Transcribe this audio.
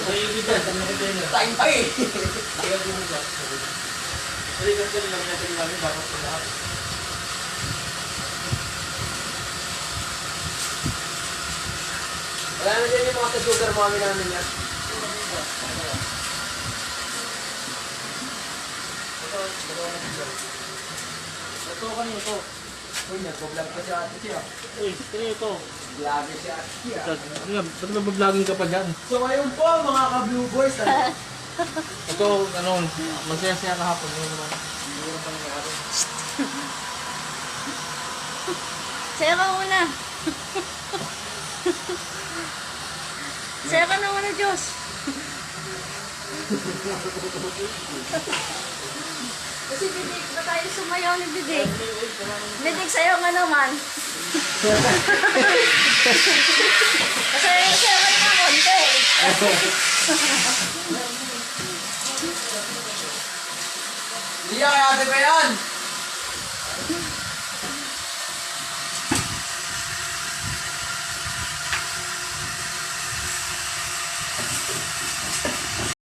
Time pa eh. Wala na dyan yung mga sa-sugar mommy namin yan. Ito kanina ito. Uy, nagpo-vlog pa si ate siya. Uy, ito. Vlogger si ate siya. Ba't mag-vlogging ka pa dyan? So ngayon po mga ka-blue boys, Ito, ano, masaya-saya kahapon. Ano naman? Saya ka muna. Saya ka na muna, Diyos. Kasi Bidig, ba tayo sumayaw ni Bidig? Bidig, sayaw nga naman. Sayaw ka naman konti. Hindi kaya ate pa yan!